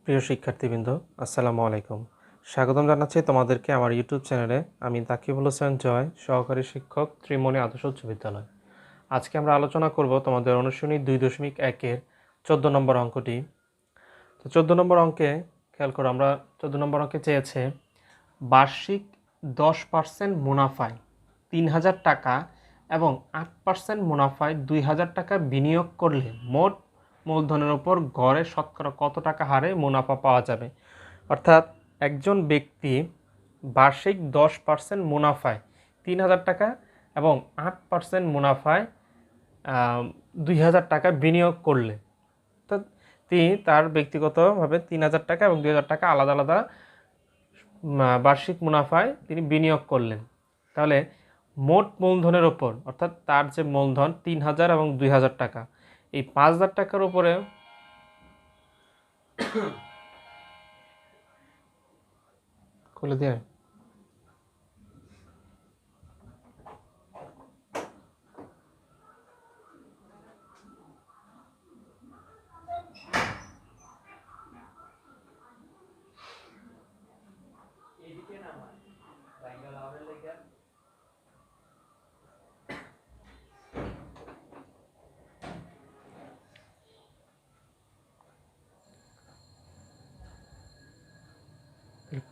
প্রিয় শিক্ষার্থীবৃন্দ, আসসালামু আলাইকুম। স্বাগতম জানাচ্ছি তোমাদেরকে আমার ইউটিউব চ্যানেলে। আমি তাকিবুল হোসেন জয়, সহকারী শিক্ষক, ত্রিমণি আদর্শ উচ্চ বিদ্যালয়। আজকে আমরা আলোচনা করব তোমাদের অনুশীলনী 2.1-এর 14 নম্বর অঙ্কটি। তো 14 নম্বর অঙ্কে খেয়াল করো, আমরা 14 নম্বর অঙ্কে চেয়েছে বার্ষিক 10% মুনাফায় 3000 টাকা এবং 8% মুনাফায় 2000 টাকা বিনিয়োগ করলে মোট মূলধনের উপর গড়ে শতকরা কত টাকা হারে মুনাফা পাওয়া যাবে। অর্থাৎ একজন ব্যক্তি বার্ষিক 10% মুনাফায় 3000 টাকা এবং 8% মুনাফায় 2000 টাকা বিনিয়োগ করলে, অর্থাৎ তিনি তার ব্যক্তিগতভাবে 3000 টাকা এবং 2000 টাকা আলাদা আলাদা বার্ষিক মুনাফায় তিনি বিনিয়োগ করলেন। তাহলে মোট মূলধনের ওপর, অর্থাৎ তার যে মূলধন 3000 এবং 2000 টাকা, এই 5000 টাকার উপরে খুলে দিয়ে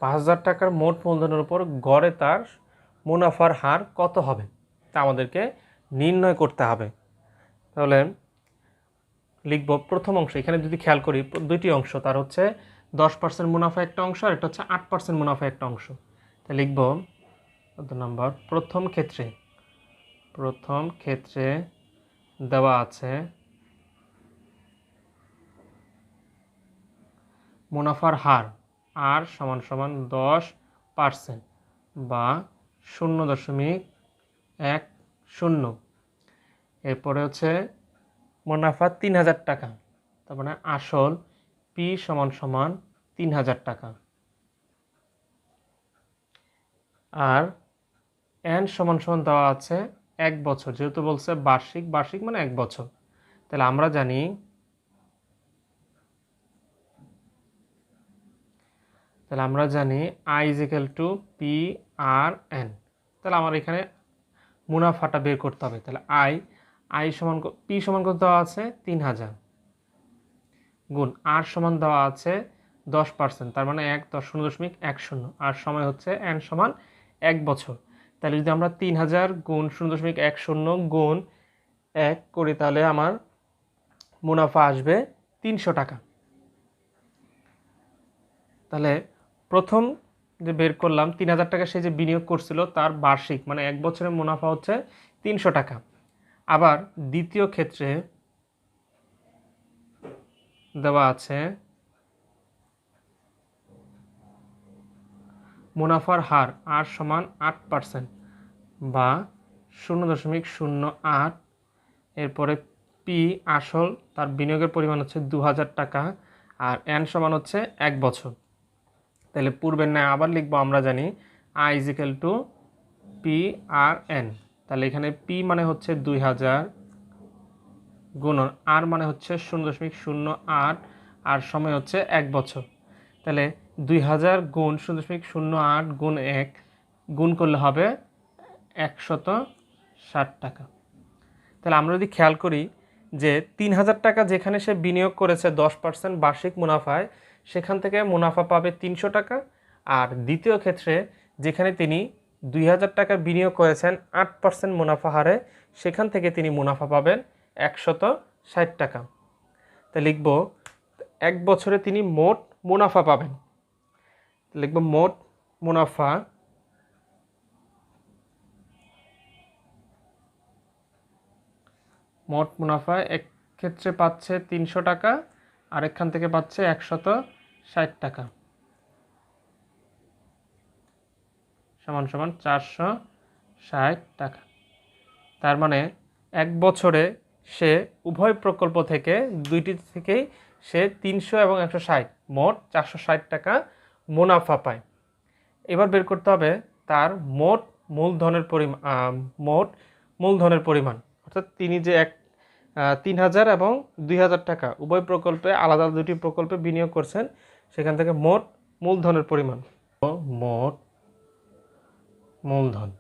5000 টাকার মোট মূলধনের উপর গড়ে তার মুনাফার হার কত হবে তা আমাদেরকে নির্ণয় করতে হবে। তাহলে লিখব প্রথম অংশ। এখানে যদি খেয়াল করি, দুইটি অংশ, তার হচ্ছে 10% মুনাফা একটা অংশ আর এটা হচ্ছে 8% মুনাফা একটা অংশ। তাই লিখব কত নম্বর, প্রথম ক্ষেত্রে দেওয়া আছে মুনাফার হার আর সমান সমান 10% বা 0.10। এরপরে হচ্ছে মুনাফা 3000 টাকা, তার মানে আসল পি সমান সমান 3000 টাকা, আর এন সমান সমান দেওয়া আছে 1 বছর, যেহেতু বলছে বার্ষিক মানে 1 বছর। তাহলে আমরা জানি I is equal to P R N. তাহলে আমার এখানে মুনাফাটা বের করতে হবে। তাহলে আই সমান পি সমান কত দেওয়া আছে 3000 গুণ আর সমান দেওয়া আছে 10%, তার মানে 0.10, আর সময় হচ্ছে এন সমান 1 বছর। তাহলে যদি আমরা 3000 গুণ 0.10 গুণ 1 করি, তাহলে আমার মুনাফা আসবে 300 টাকা। তাহলে প্রথম যে বের করলাম 3000 টাকা সে যে বিনিয়োগ করছিল, তার বার্ষিক মানে 1 বছরের মুনাফা হচ্ছে 300 টাকা। আবার দ্বিতীয় ক্ষেত্রে দেওয়া আছে মুনাফার হার আর সমান 8% বা 0.08। এরপরে পি আসল, তার বিনিয়োগের পরিমাণ হচ্ছে 2000 টাকা, আর এন সমান হচ্ছে 1 বছর। তাহলে পূর্বের ন্যায় আবার লিখবো, আমরা জানি I is equal to P R N. তাহলে এখানে পি মানে হচ্ছে 2000 গুণন আর মানে হচ্ছে 0.08 আর সময় হচ্ছে 1 বছর। তাহলে 2000 গুণ 0.08 গুণ 1 গুণ করলে হবে 160 টাকা। তাহলে আমরা যদি খেয়াল করি যে 3000 টাকা যেখানে সে বিনিয়োগ করেছে 10% বার্ষিক মুনাফায়, সেখান থেকে মুনাফা পাবে 300 টাকা। আর দ্বিতীয় ক্ষেত্রে যেখানে তিনি 2000 টাকা বিনিয়োগ করেছেন 8% মুনাফা হারে, সেখান থেকে তিনি মুনাফা পাবেন 160 টাকা। তাই লিখব 1 বছরে তিনি মোট মুনাফা পাবেন। লিখব মোট মুনাফা এক ক্ষেত্রে পাচ্ছে 300 টাকা, আর এখান থেকে পাচ্ছে 160 টাকা, সমান সমান 460 টাকা। তার মানে 1 বছরে সে উভয় প্রকল্প থেকে, দুইটি থেকেই সে 300 এবং 160 মোট 460 টাকা মুনাফা পায়। এবার বের করতে হবে তার মোট মূলধনের পরিমাণ, অর্থাৎ তিনি যে 3000 এবং 2000 টাকা উভয় প্রকল্পে, আলাদা দুটি প্রকল্পে বিনিয়োগ করছেন, সেখান থেকে মোট মূলধনের পরিমাণ, মোট মূলধন,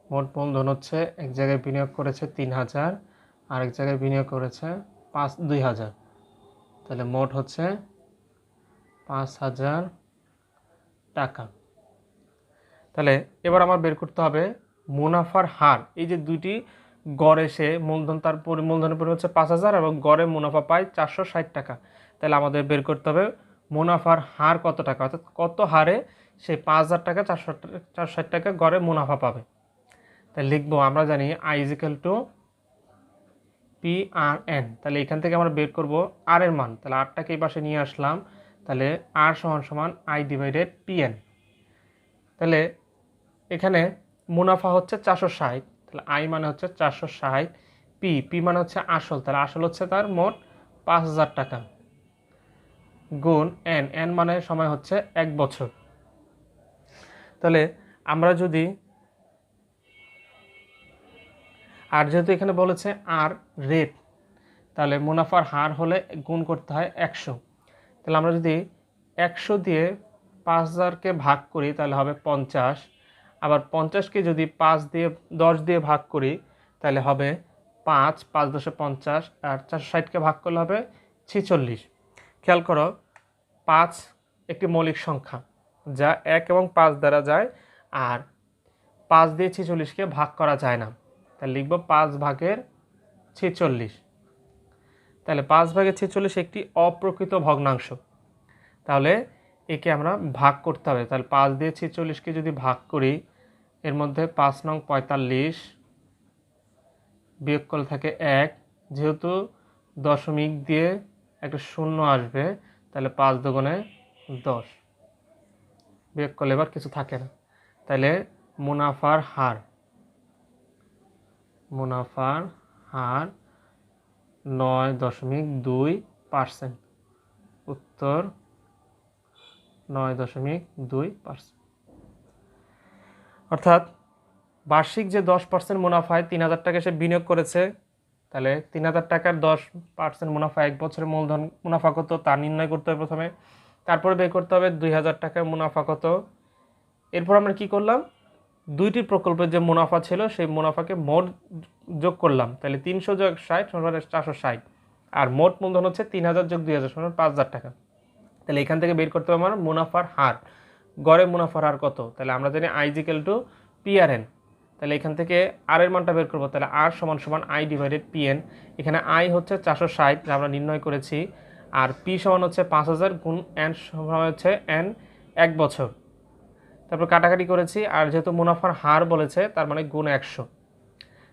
মোট মূলধন হচ্ছে এক জায়গায় বিনিয়োগ করেছে 3000, আরেক জায়গায় বিনিয়োগ করেছে 2000, তাহলে মোট হচ্ছে 5000 টাকা। তাহলে এবার আমার বের করতে হবে মুনাফার হার। এই যে দুইটি গড়ে সে মূলধন, তার মূলধনের পরিমাণ হচ্ছে 5000 এবং গড়ে মুনাফা পায় 460 টাকা। তাহলে আমাদের বের করতে হবে মুনাফার হার কত টাকা, অর্থাৎ কত হারে সে 5000 টাকা 460 টাকা গড়ে মুনাফা পাবে। তাহলে লিখবো, আমরা জানি I is equal two PRN। তাহলে এখান থেকে আমরা বের করব আর এর মান। তাহলে আরটাকে এই পাশে নিয়ে আসলাম, তাহলে আর সমান সমান আই ডিভাইডেড PN। তাহলে এখানে মুনাফা হচ্ছে 460, তাহলে আই মানে হচ্ছে 460, পি মানে হচ্ছে আসল, তাহলে আসল হচ্ছে তার মোট 5000 টাকা, গুণ এন মানে সময় হচ্ছে 1 বছর। তাহলে আমরা যদি, আর যেহেতু এখানে বলেছে আর রেট, তাহলে মুনাফার হার হলে গুণ করতে হয় 100। তাহলে আমরা যদি 100 দিয়ে 5000কে ভাগ করি তাহলে হবে 50, আবার 50কে যদি 10 দিয়ে ভাগ করি তাহলে হবে 5, 5 10 50, আর 460কে ভাগ করলে হবে 46। খেয়াল করো, 5 একটি মৌলিক সংখ্যা যা 1 এবং 5 দ্বারা যায়, আর 5 দিয়ে 46কে ভাগ করা যায় না। তাহলে লিখব 5 ভাগের 46। তাহলে 5 ভাগের 46 একটি অপ্রকৃত ভগ্নাংশ, তাহলে একে আমরা ভাগ করতে হবে। তাহলে 5 দিয়ে 46কে যদি ভাগ করি, এর মধ্যে 5 নং 45, বিয়োগ করলে থাকে 1, যেহেতু দশমিক দিয়ে একটা শূন্য আসবে তাহলে 5 দুগুণে 10, বিয়োগ করলে এবার কিছু থাকে না। তাহলে মুনাফার হার 9.2%। উত্তর 9.2%। অর্থাৎ বার্ষিক যে 10% মুনাফায় 3000 টাকা সে বিনিয়োগ করেছে, তাহলে 3000 টাকার 10% মুনাফা 1 বছরের মূলধন মুনাফা কত তা নির্ণয় করতে হবে প্রথমে, তারপরে বের করতে হবে 2000 টাকার মুনাফা কত। এরপর আমরা কি করলাম, দুইটি প্রকল্পের যে মুনাফা ছিল সেই মুনাফাকে মোট যোগ করলাম, তাহলে 300 যোগ 60 সমান 460, আর মোট মূলধন হচ্ছে 3000 যোগ 2000 সমান 5000 টাকা। তাহলে এখান থেকে বের করতে হবে আমার মুনাফার হার, গড়ে মুনাফার হার কত। তাহলে আমরা জানি I is equal two PRN। তাহলে এখান থেকে আর এর মানটা বের করবো, তাহলে আর সমান সমান আই ডিভাইডেড PN। এখানে আই হচ্ছে 460 যা আমরা নির্ণয় করেছি, আর পি সমান হচ্ছে 5000 গুণ এন সমান হচ্ছে এন 1 বছর। তারপর কাটাকাটি করেছি, আর যেহেতু মুনাফার হার বলেছে তার মানে গুণ 100।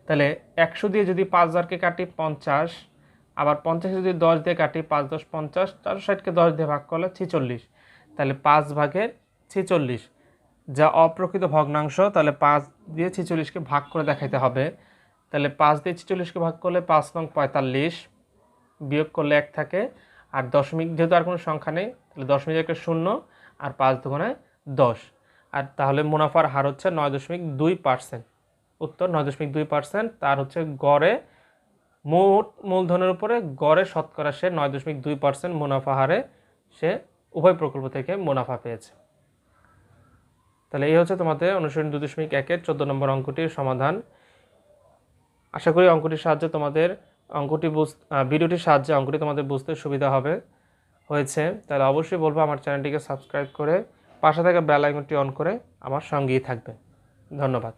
তাহলে 100 দিয়ে যদি 5000কে কাটি 50, আবার 50 যদি 10 দিয়ে কাটি 5 10 50, 460কে 10 দিয়ে ভাগ করলে 46। তাহলে 5 ভাগের 46 যা অপ্রকৃত ভগ্নাংশ, তাহলে 5 দিয়ে 46কে ভাগ করে দেখাইতে হবে। তাহলে 5 দিয়ে 46কে ভাগ করলে 5 নং 45, বিয়োগ করলে 1 থাকে, আর দশমিক যেহেতু আর কোনো সংখ্যা নেই তাহলে দশমিক একটা 0, আর 5 দুগুণে 10, আর তাহলে মুনাফার হার হচ্ছে 9.2%। উত্তর 9.2%। তার হচ্ছে গড়ে মোট মূলধনের উপরে গড়ে শতকরা সে 9.2% মুনাফা হারে সে উভয় প্রকল্প থেকে মুনাফা পেয়েছে। তাহলে এই হচ্ছে তোমাদের অনুশীলনী 2.1-এর 14 নম্বর অঙ্কটির সমাধান। আশা করি অঙ্কটির সাহায্যে তোমাদের ভিডিওটির সাহায্যে অঙ্কটি তোমাদের বুঝতে সুবিধা হয়েছে। তাহলে অবশ্যই বলবো আমার চ্যানেলটিকে সাবস্ক্রাইব করে পাশে থাকা বেল আইকনটি অন করে আমার সঙ্গেই থাকবে। ধন্যবাদ।